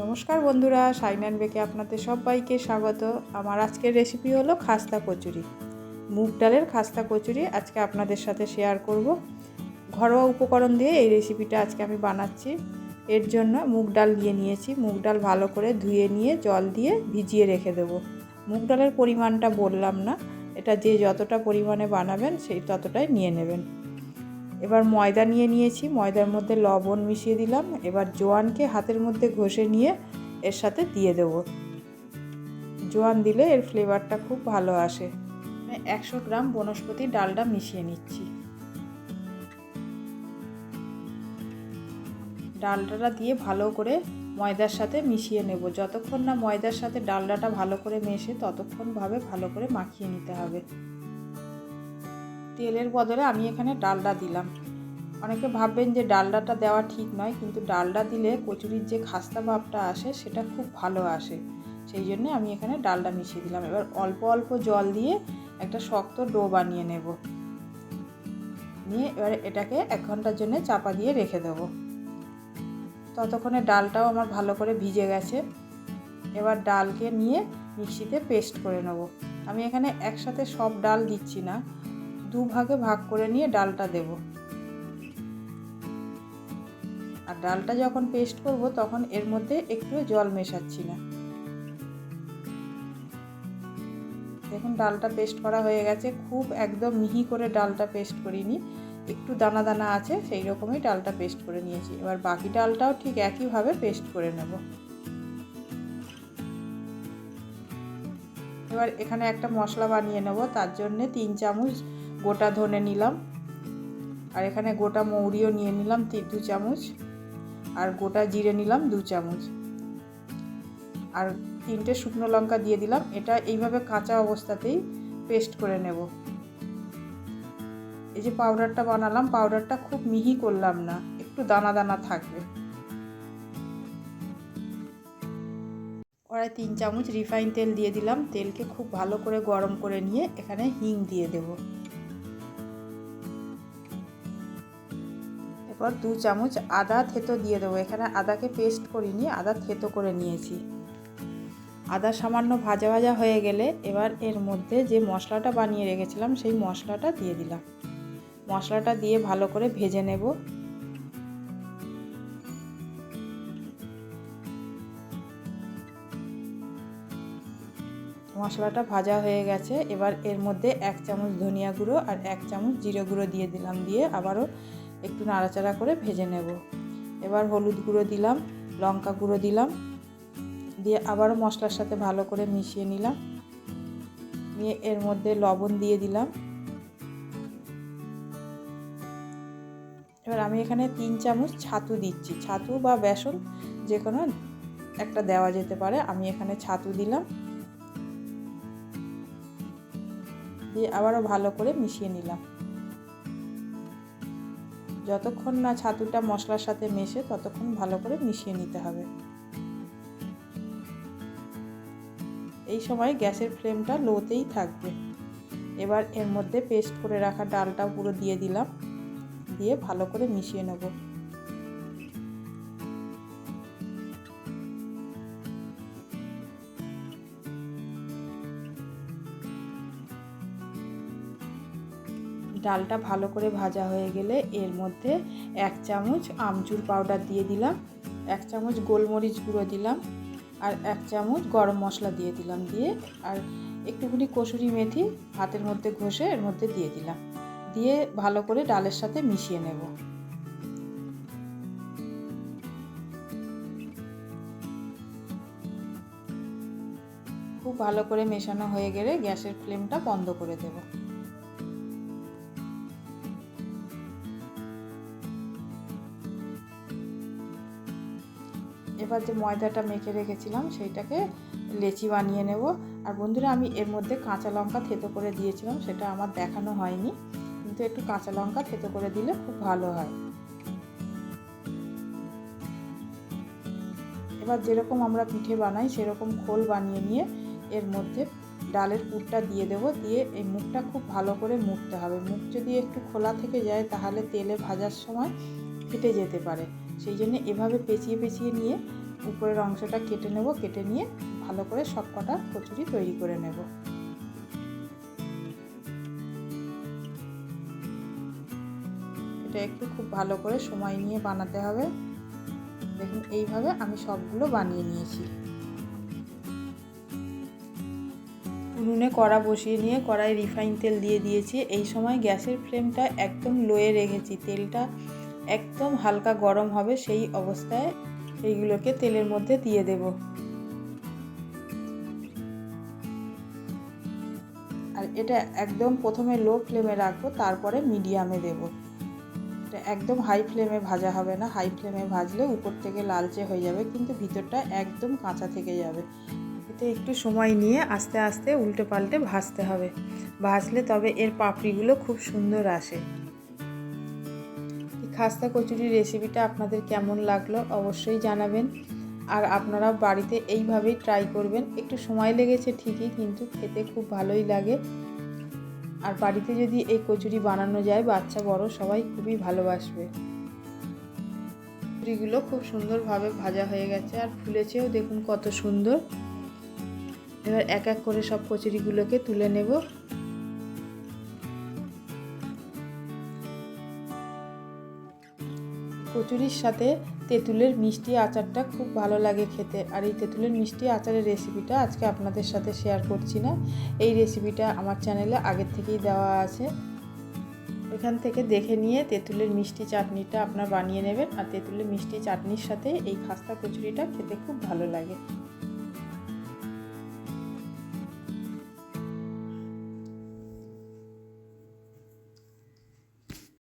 নমস্কার বন্ধুরা, shine and বেকে আপনাদের সবাইকে স্বাগত। আমার আজকের রেসিপি হলো খাস্তা কচুরি, মুগ ডালের খাস্তা কচুরি আজকে আপনাদের সাথে শেয়ার করব। ঘরোয়া উপকরণ দিয়ে এই রেসিপিটা আজকে আমি বানাচ্ছি। এর জন্য মুগ ডাল নিয়েছি। মুগ ডাল ভালো করে ধুয়ে নিয়ে জল দিয়ে ভিজিয়ে রেখে দেব। মুগ ডালের পরিমাণটা বললাম না, এটা যে যতটা পরিমাণে বানাবেন সেই ততটাই নিয়ে নেবেন। এবার ময়দা নিয়েছি, ময়দার মধ্যে লবণ মিশিয়ে দিলাম। এবার জোয়ানকে হাতের মধ্যে ঘষে নিয়ে এর সাথে দিয়ে দেব। জোয়ান দিলে এর ফ্লেভারটা খুব ভালো আসে। 100 গ্রাম বনস্পতি ডালডা মিশিয়ে নিচ্ছি। ডালডাটা দিয়ে ভালো করে ময়দার সাথে মিশিয়ে নেব। যতক্ষণ না ময়দার সাথে ডালডাটা ভালো করে মেশে ততক্ষণ ভালো করে মাখিয়ে নিতে হবে। তেলের বদলে আমি এখানে ডালডা দিলাম। অনেকে ভাববেন যে ডালডাটা দেওয়া ঠিক নয়, কিন্তু ডালডা দিলে কচুরির যে খাস্তা ভাবটা আসে সেটা খুব ভালো আসে। সেই জন্য আমি এখানে ডালডা মিশিয়ে দিলাম। এবার অল্প অল্প জল দিয়ে একটা শক্ত ডো বানিয়ে নেব। নিয়ে এবার এটাকে 1 ঘন্টার জন্য চাপা দিয়ে রেখে দেব। ততক্ষণে ডালটাও আমার ভালো করে ভিজে গেছে। এবার ডালকে নিয়ে মিক্সিতে পেস্ট করে নেব। আমি এখানে একসাথে সব ডাল দিচ্ছি না, 2 ভাগে ভাগ করে নিয়ে ডালটা দেব। আর ডালটা যখন পেস্ট করব তখন এর মধ্যে একটু জল মেশাচ্ছি না। দেখুন ডালটা পেস্ট করা হয়ে গেছে। খুব একদম মিহি করে ডালটা পেস্ট করিনি, একটু দানা দানা আছে, সেই রকমই ডালটা পেস্ট করে নিয়েছি। এবার বাকি ডালটাও ঠিক একইভাবে পেস্ট করে নেব। এবার এখানে একটা মশলা বানিয়ে নেব। তার জন্য 3 চামচ গোটা ধনে নিলাম, আর এখানে গোটা মৌরিও নিয়ে নিলাম 2 চামচ, আর গোটা জিরে নিলাম 2 চামচ, আর 3টে শুকনো লঙ্কা দিয়ে দিলাম। এটা এইভাবে কাঁচা অবস্থাতেই পেস্ট করে নেব। এই যে পাউডারটা বানালাম, পাউডারটা খুব মিহি করলাম না, একটু দানা দানা থাকবে। কড়াই 3 চামচ রিফাইন তেল দিয়ে দিলাম। তেলকে খুব ভালো করে গরম করে নিয়ে এখানে হিং দিয়ে দেব। এরপর 2 চামচ আদা থেতো দিয়ে দেবো। এখানে আদাকে পেস্ট করিনি, আদা থেতো করে নিয়েছি। আদা সামান্য ভাজা ভাজা হয়ে গেলে এবার এর মধ্যে যে মশলাটা বানিয়ে রেখেছিলাম সেই মশলাটা দিয়ে দিলাম। মশলাটা দিয়ে ভালো করে ভেজে নেব। মশলাটা ভাজা হয়ে গেছে। এবার এর মধ্যে 1 চামচ ধনিয়া গুঁড়ো আর 1 চামচ জিরে গুঁড়ো দিয়ে দিলাম। দিয়ে আবারও একটু নাড়াচাড়া করে ভেজে নেব। এবার হলুদ গুঁড়ো দিলাম, লঙ্কা গুঁড়ো দিলাম, দিয়ে আবারও মশলার সাথে ভালো করে মিশিয়ে নিলাম। নিয়ে এর মধ্যে লবণ দিয়ে দিলাম। এবার আমি এখানে 3 চামচ ছাতু দিচ্ছি। ছাতু বা বেসন যে কোনো একটা দেওয়া যেতে পারে, আমি এখানে ছাতু দিলাম। দিয়ে আবারও ভালো করে মিশিয়ে নিলাম। যতক্ষণ না ছাতুটা মশলার সাথে মেশে ততক্ষণ ভালো করে মিশিয়ে নিতে হবে। এই সময় গ্যাসের ফ্লেমটা লোতেই থাকবে। এবার এর মধ্যে পেস্ট করে রাখা ডালটাও পুরো দিয়ে দিলাম, দিয়ে ভালো করে মিশিয়ে নেব। ডালটা ভালো করে ভাজা হয়ে গেলে এর মধ্যে 1 চামচ আমচুর পাউডার দিয়ে দিলাম, 1 চামচ গোলমরিচ গুঁড়ো দিলাম, আর 1 চামচ গরম মশলা দিয়ে দিলাম। দিয়ে আর একটুখানি কসুরি মেথি হাতের মধ্যে ঘষে এর মধ্যে দিয়ে দিলাম। দিয়ে ভালো করে ডালের সাথে মিশিয়ে নেব। খুব ভালো করে মেশানো হয়ে গেলে গ্যাসের ফ্লেমটা বন্ধ করে দেব। এবার যে ময়দাটা মেখে রেখেছিলাম সেইটাকে লেচি বানিয়ে নেব। আর বন্ধুরা, আমি এর মধ্যে কাঁচা লঙ্কা থেতো করে দিয়েছিলাম, সেটা আমার দেখানো হয়নি, কিন্তু একটু কাঁচা লঙ্কা থেতো করে দিলে খুব ভালো হয়। এবার যেরকম আমরা পিঠে বানাই সেরকম খোল বানিয়ে নিয়ে এর মধ্যে ডালের পুরটা দিয়ে দেব। দিয়ে এই মুখটা খুব ভালো করে মুড়তে হবে। মুখ যদি একটু খোলা থেকে যায় তাহলে তেলে ভাজার সময় ফেটে যেতে পারে। সেই জন্য এভাবে পেঁচিয়ে পেঁচিয়ে নিয়ে উপরের অংশটা কেটে নেব, কেটে নিয়ে ভালো করে সব কটা কচুরি তৈরি করে নেব। এটা একটু খুব ভালো করে সময় নিয়ে বানাতে হবে। দেখুন এইভাবে আমি সবগুলো বানিয়ে নিয়েছি। উনুনে কড়া বসিয়ে নিয়ে কড়াই রিফাইন তেল দিয়ে দিয়েছি। এই সময় গ্যাসের ফ্লেমটা একদম লোয়ে রেখেছি। তেলটা একদম হালকা গরম হবে, সেই অবস্থায় এইগুলোকে তেলের মধ্যে দিয়ে দেব। আর এটা একদম প্রথমে লো ফ্লেমে রাখবো, তারপরে মিডিয়ামে দেব। এটা একদম হাই ফ্লেমে ভাজা হবে না। হাই ফ্লেমে ভাজলে উপর থেকে লালচে হয়ে যাবে, কিন্তু ভিতরটা একদম কাঁচা থেকে যাবে। এতে একটু সময় নিয়ে আস্তে আস্তে উল্টে পাল্টে ভাজতে হবে। ভাজলে তবে এর পাপড়িগুলো খুব সুন্দর আসে। এই খাস্তা কচুরির রেসিপিটা আপনাদের কেমন লাগলো অবশ্যই জানাবেন। আর আপনারা বাড়িতে এইভাবেই ট্রাই করবেন। একটু সময় লেগেছে ঠিকই, কিন্তু খেতে খুব ভালোই লাগে। আর বাড়িতে যদি এই কচুরি বানানো যায়, বাচ্চা বড় সবাই খুবই ভালোবাসবে। কচুরিগুলো খুব সুন্দরভাবে ভাজা হয়ে গেছে আর ফুলেছেও, দেখুন কত সুন্দর। এবার এক এক করে সব কচুরিগুলোকে তুলে নেব। কচুরির সাথে তেঁতুলের মিষ্টি আচারটা খুব ভালো লাগে খেতে। আর এই তেঁতুলের মিষ্টি আচারের রেসিপিটা আজকে আপনাদের সাথে শেয়ার করছি না, এই রেসিপিটা আমার চ্যানেলে আগের থেকেই দেওয়া আছে। এখান থেকে দেখে নিয়ে তেঁতুলের মিষ্টি চাটনিটা আপনারা বানিয়ে নেবেন। আর তেঁতুলের মিষ্টি চাটনির সাথে এই খাস্তা কচুরিটা খেতে খুব ভালো লাগে।